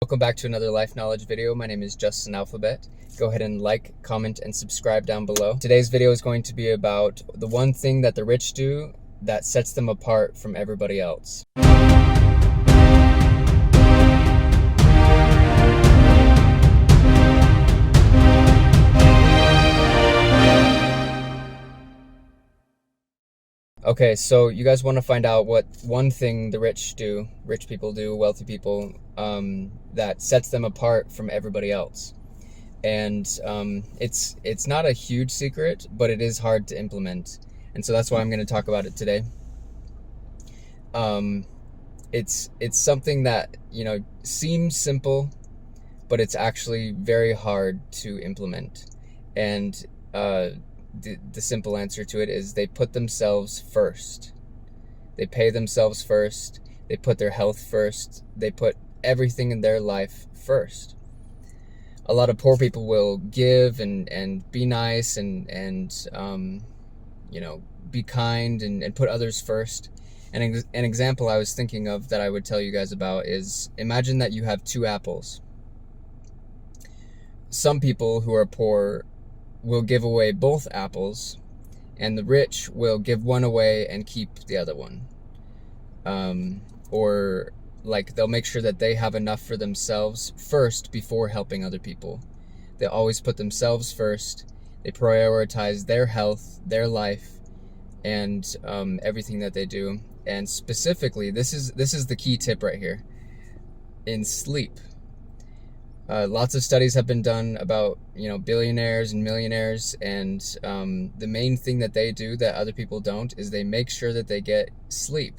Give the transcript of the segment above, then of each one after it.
Welcome back to another Life Knowledge video. My name is Justin Alphabet. Go ahead and like, comment, and subscribe down below. Today's video is going to be about the one thing that the rich do that sets them apart from everybody else. Okay, so you guys want to find out what one thing the rich people do, wealthy people, that sets them apart from everybody else. And it's not a huge secret, but it is hard to implement. And so that's why I'm going to talk about it today. It's something that, seems simple, but it's actually very hard to implement. And the simple answer to it is they put themselves first. They pay themselves first. They put their health first. They put everything in their life first. A lot of poor people will give and be nice and be kind and put others first. And an example I was thinking of that I would tell you guys about is, imagine that you have two apples. Some people who are poor will give away both apples, and the rich will give one away and keep the other one. Or they'll make sure that they have enough for themselves first before helping other people. They always put themselves first. They prioritize their health, their life, and everything that they do. And specifically, this is the key tip right here. In sleep. Lots of studies have been done about, billionaires and millionaires, and the main thing that they do that other people don't is they make sure that they get sleep.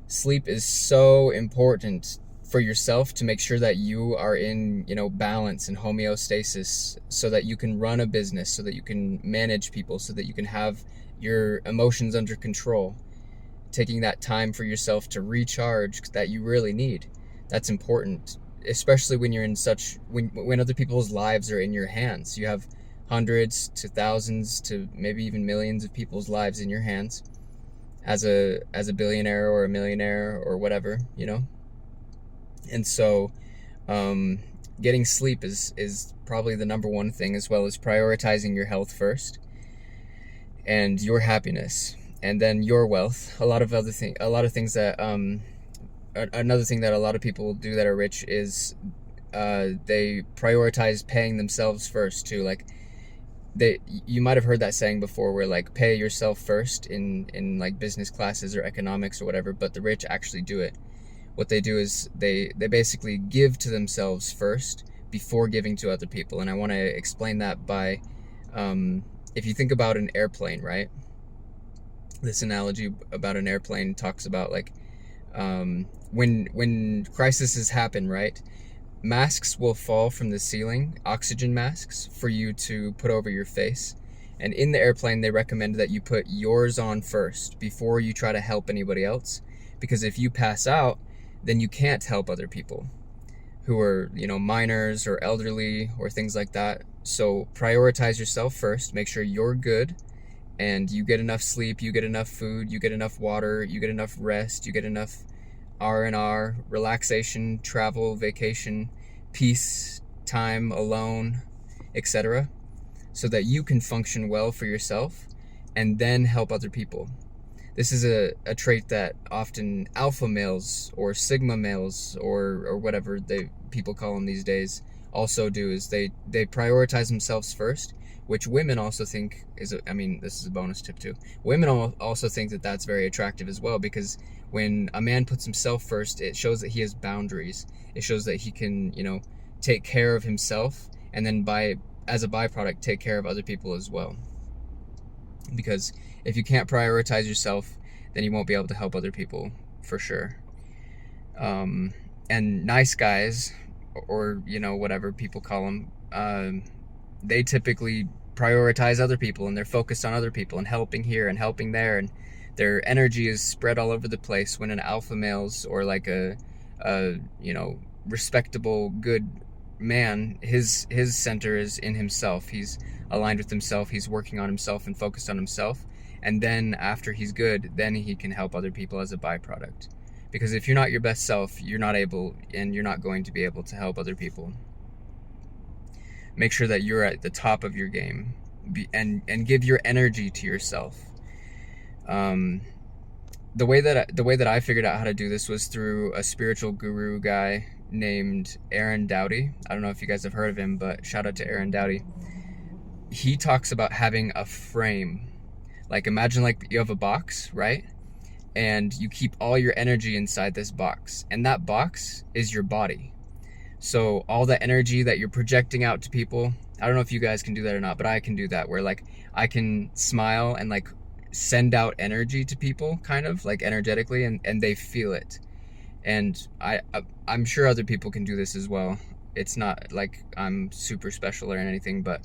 Sleep is so important for yourself to make sure that you are in, balance and homeostasis, so that you can run a business, so that you can manage people, so that you can have your emotions under control. Taking that time for yourself to recharge that you really need. That's important. Especially when you're in when other people's lives are in your hands. You have hundreds to thousands to maybe even millions of people's lives in your hands as a billionaire or a millionaire or whatever, And so getting sleep is probably the number one thing, as well as prioritizing your health first and your happiness, and then your wealth. Another thing that a lot of people do that are rich is they prioritize paying themselves first too. You might have heard that saying before, where pay yourself first in business classes or economics or whatever, but the rich actually do it. What they do is they basically give to themselves first before giving to other people. And I want to explain that by if you think about an airplane, right? This analogy about an airplane talks about when crises happen, right? Masks will fall from the ceiling, oxygen masks, for you to put over your face. And in the airplane, they recommend that you put yours on first before you try to help anybody else. Because if you pass out, then you can't help other people who are, minors or elderly or things like that. So prioritize yourself first. Make sure you're good and you get enough sleep, you get enough food, you get enough water, you get enough rest, you get enough R&R, relaxation, travel, vacation, peace, time alone, etc., so that you can function well for yourself and then help other people. This is a trait that often alpha males or sigma males or whatever people call them these days also do, is they prioritize themselves first, which women also think this is a bonus tip too. Women also think that that's very attractive as well, because when a man puts himself first, it shows that he has boundaries. It shows that he can, take care of himself, and then as a byproduct, take care of other people as well. Because if you can't prioritize yourself, then you won't be able to help other people for sure. And nice guys, or whatever people call them, they typically prioritize other people, and they're focused on other people and helping here and helping there, and their energy is spread all over the place. When an alpha male's or a respectable good man, his center is in himself. He's aligned with himself. He's working on himself and focused on himself. And then after he's good, then he can help other people as a byproduct. Because if you're not your best self, you're not going to be able to help other people. Make sure that you're at the top of your game, and give your energy to yourself. The way that I figured out how to do this was through a spiritual guru guy named Aaron Doughty. I don't know if you guys have heard of him, but shout out to Aaron Doughty. He talks about having a frame. Like, imagine like you have a box, right? And you keep all your energy inside this box, and that box is your body. So all the energy that you're projecting out to people, I don't know if you guys can do that or not, but I can do that, where like I can smile and like send out energy to people, kind of like energetically, and they feel it. And I'm sure other people can do this as well. It's not like I'm super special or anything, but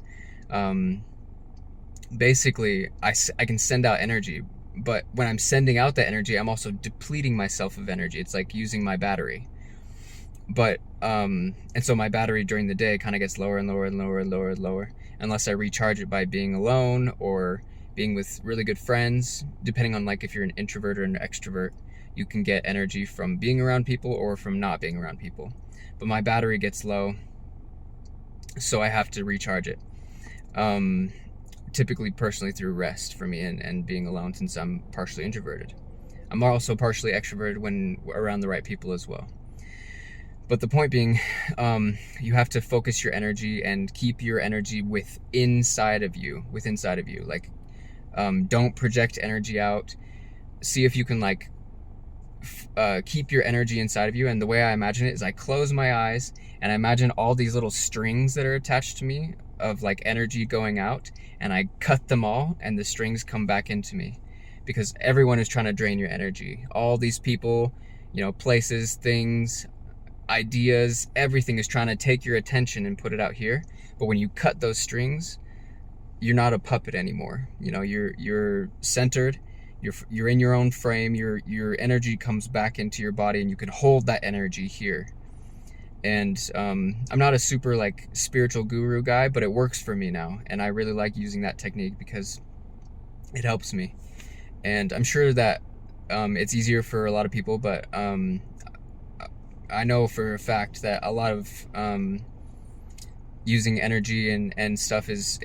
basically I can send out energy. But when I'm sending out the energy, I'm also depleting myself of energy. It's like using my battery. But and so my battery during the day kind of gets lower and lower and lower and lower and lower, unless I recharge it by being alone or being with really good friends. Depending on like if you're an introvert or an extrovert, you can get energy from being around people or from not being around people. But my battery gets low, so I have to recharge it. Typically personally through rest for me, and being alone, since I'm partially introverted. I'm also partially extroverted when around the right people as well. But the point being, you have to focus your energy and keep your energy within inside of you. Like, don't project energy out. See if you can like keep your energy inside of you. And the way I imagine it is I close my eyes and I imagine all these little strings that are attached to me of like energy going out, and I cut them all, and the strings come back into me, because everyone is trying to drain your energy. All these people, places, things, ideas, everything is trying to take your attention and put it out here. But when you cut those strings, you're not a puppet anymore. You're centered. You're in your own frame. Your energy comes back into your body, and you can hold that energy here. And I'm not a super like spiritual guru guy, but it works for me now, and I really like using that technique because it helps me. And I'm sure that it's easier for a lot of people, but I know for a fact that a lot of using energy and stuff is